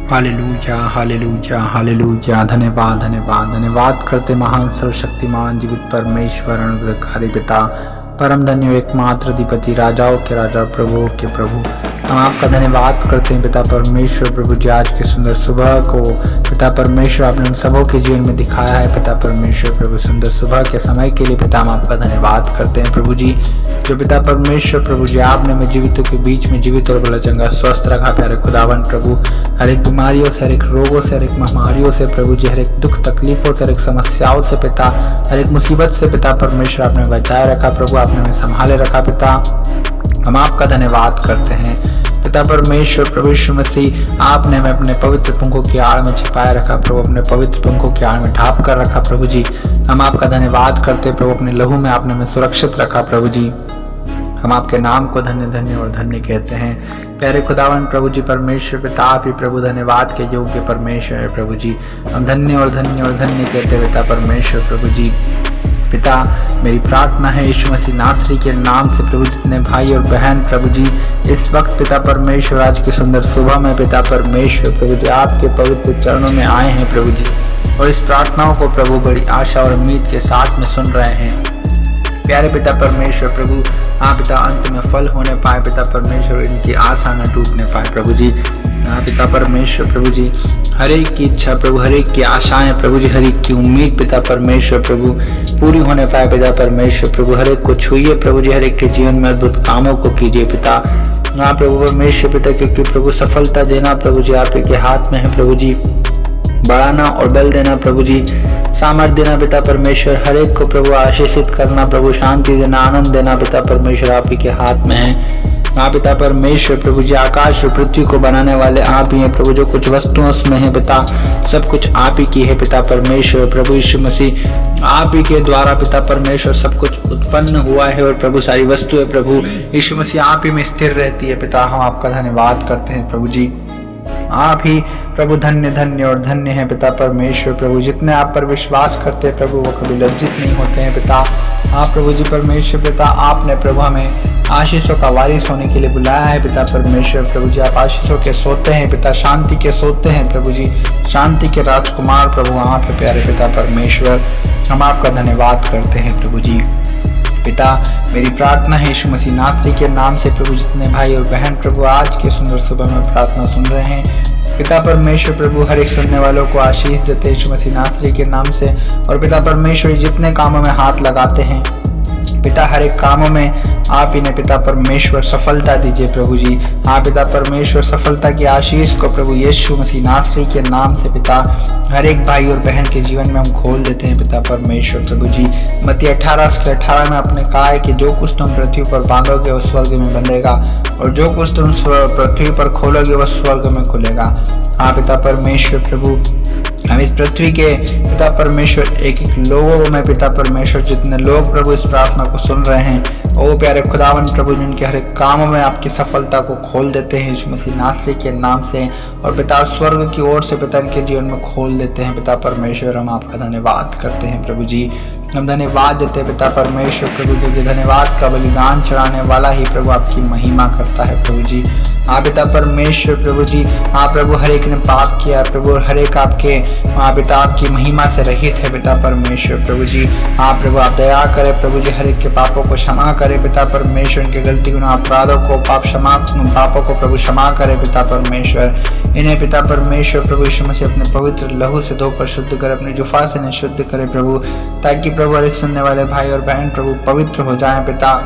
Hallelujah hallelujah hallelujah. धन्यवाद धन्यवाद धन्यवाद करते महान सर्वशक्तिमान जीवित परमेश्वर अनुग्रहकारी पिता, परम धन्य एकमात्र अधिपति, राजाओं के राजा, प्रभुओं के प्रभु। हम आपका धन्यवाद करते हैं पिता परमेश्वर प्रभु जी, आज के सुंदर सुबह को पिता परमेश्वर आपने हम सबों के जीवन में दिखाया है पिता परमेश्वर प्रभु। सुंदर सुबह के समय के लिए पिता हम आपका धन्यवाद करते हैं प्रभु जी, जो पिता परमेश्वर प्रभु जी आपने हमें जीवितों के बीच में जीवित और बड़ा चंगा स्वस्थ रखा प्यारे खुदावन प्रभु। हर एक बीमारियों से, हर एक रोगों से, हर एक महामारियों से प्रभु जी, हर एक दुख तकलीफों से, हर एक समस्याओं से पिता, हर एक मुसीबत से पिता परमेश्वर आपने बचाए रखा प्रभु, आपने हमें संभाले रखा पिता। हम आपका धन्यवाद करते हैं पिता परमेश्वर प्रभु यीशु मसीह, आपने हमें अपने पवित्र पंखों की आड़ में छिपाए रखा प्रभु, अपने पवित्र पंखों की आड़ में ढांप कर रखा प्रभु जी। हम आपका धन्यवाद करते प्रभु, अपने लहू में आपने हमें सुरक्षित रखा प्रभु जी। हम आपके नाम को धन्य धन्य और धन्य कहते हैं प्यारे खुदावन प्रभु जी परमेश्वर पिता, आप ही प्रभु धन्यवाद के योग्य परमेश्वर है प्रभु जी। हम धन्य और धन्य और धन्य कहते हैं पिता परमेश्वर प्रभु जी। पिता मेरी प्रार्थना है यीशु मसीह नासरी के नाम से प्रभु, जितने भाई और बहन प्रभु जी इस वक्त पिता परमेश्वर आज की सुंदर सुबह में पिता परमेश्वर प्रभु जी आपके पवित्र चरणों में आए हैं प्रभु जी, और इस प्रार्थनाओं को प्रभु बड़ी आशा और उम्मीद के साथ में सुन रहे हैं प्यारे पिता परमेश्वर प्रभु। आप पिता अंत में फल होने पाए पिता परमेश्वर, इनकी आशा न टूटने पाए प्रभु जी। पिता परमेश्वर प्रभु जी, हर एक की इच्छा प्रभु, हर एक की आशाएं प्रभु जी, हर एक की उम्मीद पिता परमेश्वर प्रभु पूरी होने पाए पिता परमेश्वर प्रभु। हर एक को छुइए प्रभु जी, हर एक के जीवन में अद्भुत कामों को कीजिए पिता। आप प्रभु परमेश्वर पिता, क्योंकि प्रभु सफलता देना प्रभु जी आप के हाथ में है प्रभु जी, बढ़ाना और बल देना प्रभु जी, सामर्थ देना पिता परमेश्वर, हर एक को प्रभु आशीषित करना प्रभु, शांति देना, आनंद देना पिता परमेश्वर आप ही के हाथ में है। आप पिता परमेश्वर प्रभु जी, आकाश और पृथ्वी को बनाने वाले आप ही हैं प्रभु, जो कुछ वस्तुओं उसमें है पिता सब कुछ आप ही की है पिता परमेश्वर प्रभु यीशु मसीह, आप ही के द्वारा पिता परमेश्वर सब कुछ उत्पन्न हुआ है, और प्रभु सारी वस्तुएं प्रभु यीशु मसीह आप ही में स्थिर रहती है पिता। हम आपका धन्यवाद करते हैं प्रभु जी, आप ही प्रभु धन्य धन्य और धन्य है पिता परमेश्वर प्रभु। जितने आप पर विश्वास करते हैं प्रभु वो कभी लज्जित नहीं होते हैं पिता। आप प्रभु जी परमेश्वर पिता, आपने प्रभु हमें आशीषों का वारिस होने के लिए बुलाया है पिता परमेश्वर प्रभु जी। आप आशीषों के सोते हैं पिता, शांति के सोते हैं प्रभु जी, शांति के राजकुमार प्रभु आप है प्यारे पिता परमेश्वर। हम आपका धन्यवाद करते हैं प्रभु जी। पिता मेरी प्रार्थना है यीशु मसीह नासरी के नाम से प्रभु, जितने भाई और बहन प्रभु आज के सुंदर सुबह में प्रार्थना सुन रहे हैं पिता परमेश्वर प्रभु, हर एक सुनने वालों को आशीष देते यीशु मसीह नासरी के नाम से। और पिता परमेश्वर जितने कामों में हाथ लगाते हैं पिता, हर एक कामों में आप इन्हें पिता परमेश्वर सफलता दीजिए प्रभु जी। हाँ पिता परमेश्वर, सफलता की आशीष को प्रभु यीशु मसीह नासरी के नाम से पिता हर एक भाई और बहन के जीवन में हम खोल देते हैं पिता परमेश्वर प्रभु जी। मत्ती 18:18 में आपने कहा है कि जो कुछ तुम पृथ्वी पर बांधोगे वो स्वर्ग में बंधेगा, और जो कुछ तुम पृथ्वी पर खोलोगे वह स्वर्ग में खुलेगा। हाँ पिता परमेश्वर प्रभु, हम इस पृथ्वी के पिता परमेश्वर एक एक लोगों में पिता परमेश्वर, जितने लोग प्रभु इस प्रार्थना को सुन रहे हैं ओ प्यारे खुदावन प्रभु, जिनके हर एक कामों में आपकी सफलता को खोल देते हैं यीशु मसीह नासरी के नाम से, और पिता स्वर्ग की ओर से पिता इनके जीवन में खोल देते हैं पिता परमेश्वर। हम आपका धन्यवाद करते हैं प्रभु जी। हम धन्यवाद देते हैं पिता परमेश्वर प्रभु, क्योंकि धन्यवाद का बलिदान चढ़ाने वाला ही प्रभु आपकी महिमा करता है प्रभु जी। आप पिता परमेश्वर प्रभु जी, आप प्रभु हर एक ने पाप किया प्रभु, हर एक आपके पिता आपकी महिमा से रहित है पिता परमेश्वर प्रभु जी। आप प्रभु आप दया करें प्रभु जी, हर एक के पापों को क्षमा करें पिता परमेश्वर, इनके गलती गुनाह अपराधों को पापों को प्रभु क्षमा करें पिता परमेश्वर। इन्हें पिता परमेश्वर प्रभु यीशु मसीह अपने पवित्र लहू से धोकर शुद्ध कर, अपनी जुफा से इन्हें शुद्ध करे प्रभु, ताकि प्रभु हर एक सुनने वाले भाई और बहन प्रभु पवित्र हो जाएं पिता,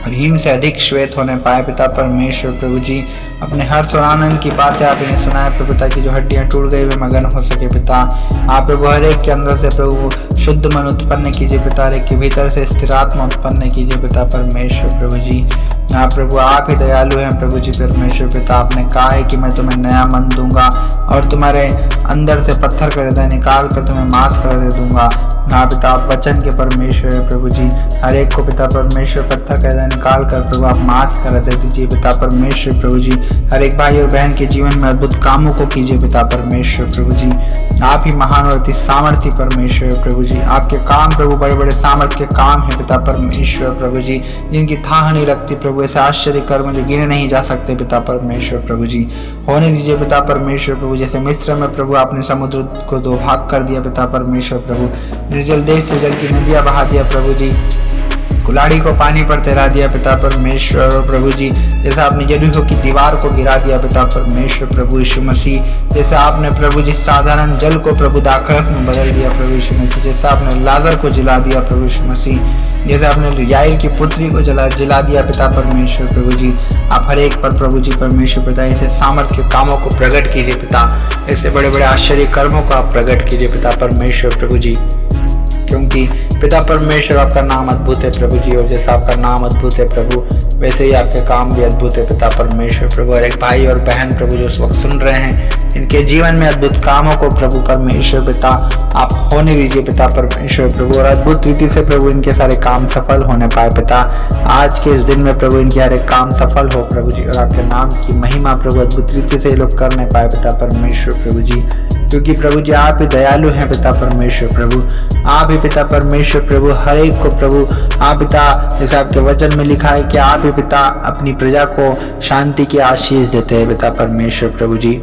हिम से अधिक श्वेत होने पाए पिता परमेश्वर प्रभु जी। अपने हर्ष और आनंद की बातें आप इन्हें सुनाए प्रभु, ताकि जो हड्डियां टूट गई वे मगन हो सके पिता। आप प्रभु हर एक के अंदर से प्रभु शुद्ध मन उत्पन्न कीजिए पिता, हर एक के भीतर से स्थिर आत्मा उत्पन्न कीजिए पिता परमेश्वर प्रभु जी। हाँ प्रभु आप ही दयालु हैं प्रभु जी परमेश्वर पिता। आपने कहा है कि मैं तुम्हें नया मन दूंगा और तुम्हारे अंदर से पत्थर का हृदय निकाल कर तुम्हें मांस का हृदय दूंगा। हाँ पिता आप वचन के परमेश्वर है प्रभु जी, हर एक को पिता परमेश्वर पत्थर का हृदय निकाल कर प्रभु आप मांस का हृदय दीजिए पिता परमेश्वर प्रभु जी। हर एक भाई और बहन के जीवन में अद्भुत कामों को कीजिए पिता परमेश्वर प्रभु जी। आप ही महान और अति सामर्थ्य परमेश्वर प्रभु जी। आपके काम प्रभु बड़े बड़े सामर्थ्य के काम है पिता परमेश्वर प्रभु जी, जिनकी थाह नहीं लगती प्रभु। ऐसे आश्चर्य कर्म जो गिने नहीं जा सकते पिता परमेश्वर प्रभु जी। होने दीजिए पिता परमेश्वर प्रभु। जैसे मिस्र में प्रभु आपने समुद्र को 2 भाग कर दिया पिता परमेश्वर प्रभु, निर्जल देश से जल की नदियां बहा दिया प्रभु जी, कुल्हाड़ी को पानी पर तैरा दिया पिता परमेश्वर प्रभु जी। जैसे आपने यरीहो की दीवार को गिरा दिया पिता परमेश्वर प्रभु यीशु मसीह। जैसे आपने प्रभु जी साधारण जल को प्रभु दाखरस में बदल दिया प्रभु यीशु मसीह। जैसे आपने लाजर को जला दिया प्रभु यीशु मसीह। जैसे आपने याइर की पुत्री को जला दिया पिता परमेश्वर प्रभु जी। आप हर एक पर प्रभु जी परमेश्वर पिता ऐसे सामर्थ्य के कामों को प्रकट कीजिए पिता। ऐसे बड़े बड़े आश्चर्य कर्मों को आप प्रकट कीजिए पिता परमेश्वर प्रभु जी, क्योंकि पिता परमेश्वर आपका नाम अद्भुत है प्रभु जी। और जैसा आपका नाम अद्भुत है प्रभु, वैसे ही आपके काम भी अद्भुत है पिता परमेश्वर प्रभु। और एक भाई और बहन प्रभु जो उस वक्त सुन रहे हैं, इनके जीवन में अद्भुत कामों को प्रभु परमेश्वर पिता आप होने दीजिए पिता परमेश्वर प्रभु। और अद्भुत रीति से प्रभु इनके सारे काम सफल होने पाए पिता। आज के इस दिन में प्रभु इनके हर एक काम सफल हो प्रभु जी, और आपके नाम की महिमा प्रभु अद्भुत रीति से ये लोग करने पाए पिता परमेश्वर प्रभु जी। क्योंकि प्रभु जी आप ही दयालु हैं पिता परमेश्वर प्रभु। आप ही पिता परमेश्वर प्रभु हर एक को प्रभु आप पिता, जैसे आपके वचन में लिखा है कि आप ही पिता अपनी प्रजा को शांति की आशीष देते हैं पिता परमेश्वर प्रभु जी।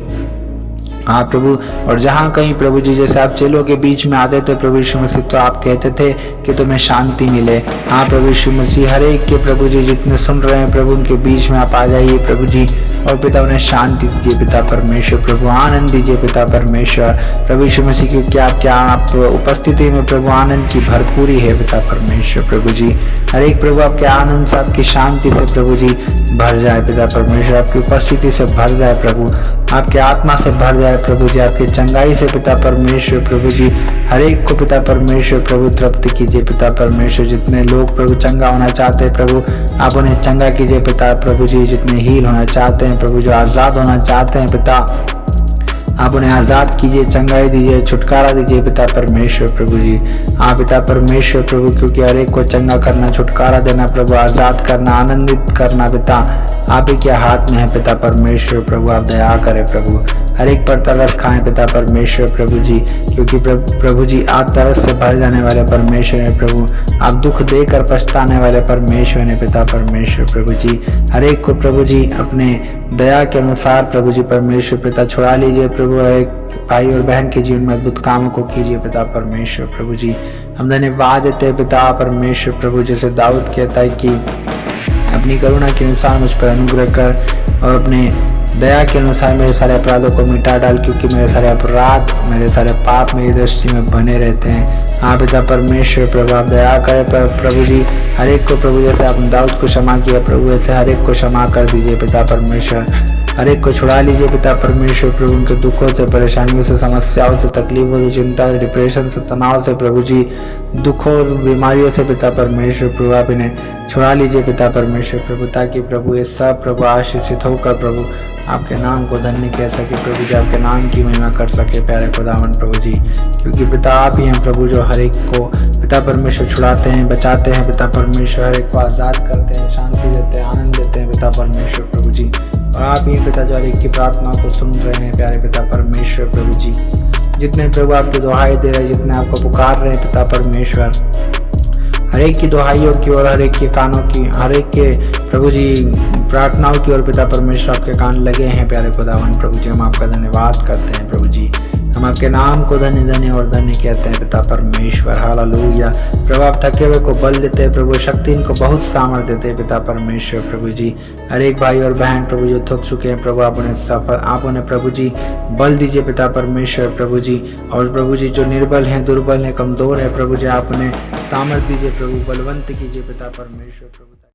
हाँ प्रभु, और जहाँ कहीं प्रभु जी जैसे आप चेलों के बीच में आते थे प्रभु यीशु मसीह, तो आप कहते थे कि तुम्हें शांति मिले। हाँ प्रभु यीशु मसीह हर एक के प्रभु जी जितने सुन रहे हैं प्रभु उनके बीच में आप आ जाइए प्रभु जी, और पिता उन्हें शांति दीजिए पिता परमेश्वर प्रभु, आनंद दीजिए पिता परमेश्वर प्रभु यीशु मसीह, क्योंकि आपके उपस्थिति में प्रभु आनंद की भरपूरी है पिता परमेश्वर प्रभु जी। हर एक प्रभु आपके आनंद से आपकी शांति से प्रभु जी भर जाए पिता परमेश्वर, आपकी उपस्थिति से भर जाए प्रभु, आपके आत्मा से भर जाए प्रभु जी, आपकी चंगाई से पिता परमेश्वर प्रभु जी। हर एक को पिता परमेश्वर प्रभु तृप्त कीजिए पिता परमेश्वर। जितने लोग प्रभु चंगा होना चाहते हैं प्रभु आप उन्हें चंगा कीजिए पिता प्रभु जी। जितने हील होना चाहते हैं प्रभु, जो आज़ाद होना चाहते हैं पिता, आप उन्हें आज़ाद कीजिए, चंगाई दीजिए, छुटकारा दीजिए पिता परमेश्वर प्रभु जी। हाँ पिता परमेश्वर प्रभु, क्योंकि हर एक को चंगा करना, छुटकारा देना प्रभु, आज़ाद करना, आनंदित करना पिता आप ही के हाथ में है पिता परमेश्वर प्रभु। आप दया करें प्रभु, हर एक पर तरस खाएं पिता परमेश्वर प्रभु जी, क्योंकि प्रभु जी आप तरस से भर जाने वाले परमेश्वर हैं प्रभु। आप दुख देकर पछताने वाले परमेश्वर हैं पिता परमेश्वर प्रभु जी। हर एक को प्रभु जी अपने दया के अनुसार प्रभु जी परमेश्वर पिता छुड़ा लीजिए प्रभु। एक भाई और बहन के जीवन में अद्भुत कामों को कीजिए पिता परमेश्वर प्रभु जी। हम धन्यवाद देते हैं पिता परमेश्वर प्रभु, जैसे दाऊद कहता है कि अपनी करुणा के अनुसार मुझ पर अनुग्रह कर और अपने दया के अनुसार मेरे सारे अपराधों को मिटा डाल, क्योंकि मेरे सारे अपराध, मेरे सारे पाप मेरी दृष्टि में बने रहते हैं। हाँ पिता परमेश्वर प्रभु आप दया करें प्रभु जी। हर एक को प्रभु जैसे आपने दाऊद को क्षमा किया प्रभु, ऐसे हर एक को क्षमा कर दीजिए पिता परमेश्वर। हर एक को छुड़ा लीजिए पिता परमेश्वर प्रभु, उनके दुखों से, परेशानियों से, समस्याओं से, तकलीफों से, चिंता से, डिप्रेशन से, तनाव से प्रभु जी, दुखों और बीमारियों से पिता परमेश्वर प्रभु आप इन्हें छुड़ा लीजिए पिता परमेश्वर प्रभु, ताकि प्रभु ये सब प्रभु आशीषित होकर प्रभु आपके नाम को धन्य कह सके प्रभु जी, आपके नाम की महिमा कर सके प्यारे खुदावन प्रभु जी। क्योंकि पिता आप ही हैं प्रभु जो हर एक को पिता परमेश्वर छुड़ाते हैं, बचाते हैं पिता परमेश्वर, हर एक को आज़ाद करते हैं, शांति देते हैं, आनंद देते हैं पिता परमेश्वर प्रभु जी। और आप ही पिता जो हर एक की प्रार्थनाओं को सुन रहे हैं प्यारे पिता परमेश्वर प्रभु जी। जितने प्रभु आपकी दुहाई दे रहे हैं, जितने आपको पुकार रहे हैं पिता परमेश्वर, हर एक की दुहाइयों की और हर एक के कानों की, हर एक के प्रभु जी प्रार्थनाओं की ओर पिता परमेश्वर आपके कान लगे हैं प्यारे खुदावन प्रभु जी। हम आपका धन्यवाद करते हैं प्रभु जी, हम आपके नाम को धन्य धन्य और धन्य कहते हैं पिता परमेश्वर। हालेलुया प्रभु, आप थके हुए को बल देते हैं प्रभु, शक्ति इनको बहुत सामर्थ्य देते हैं पिता परमेश्वर प्रभु जी। हर एक भाई और बहन प्रभु जो थक चुके हैं प्रभु आप उन्हें प्रभु जी बल दीजिए पिता परमेश्वर प्रभु जी। और प्रभु जी जो निर्बल हैं, दुर्बल हैं, कमजोर है प्रभु जी आप उन्हें सामर्थ्य दीजिए प्रभु, बलवंत कीजिए पिता परमेश्वर प्रभु।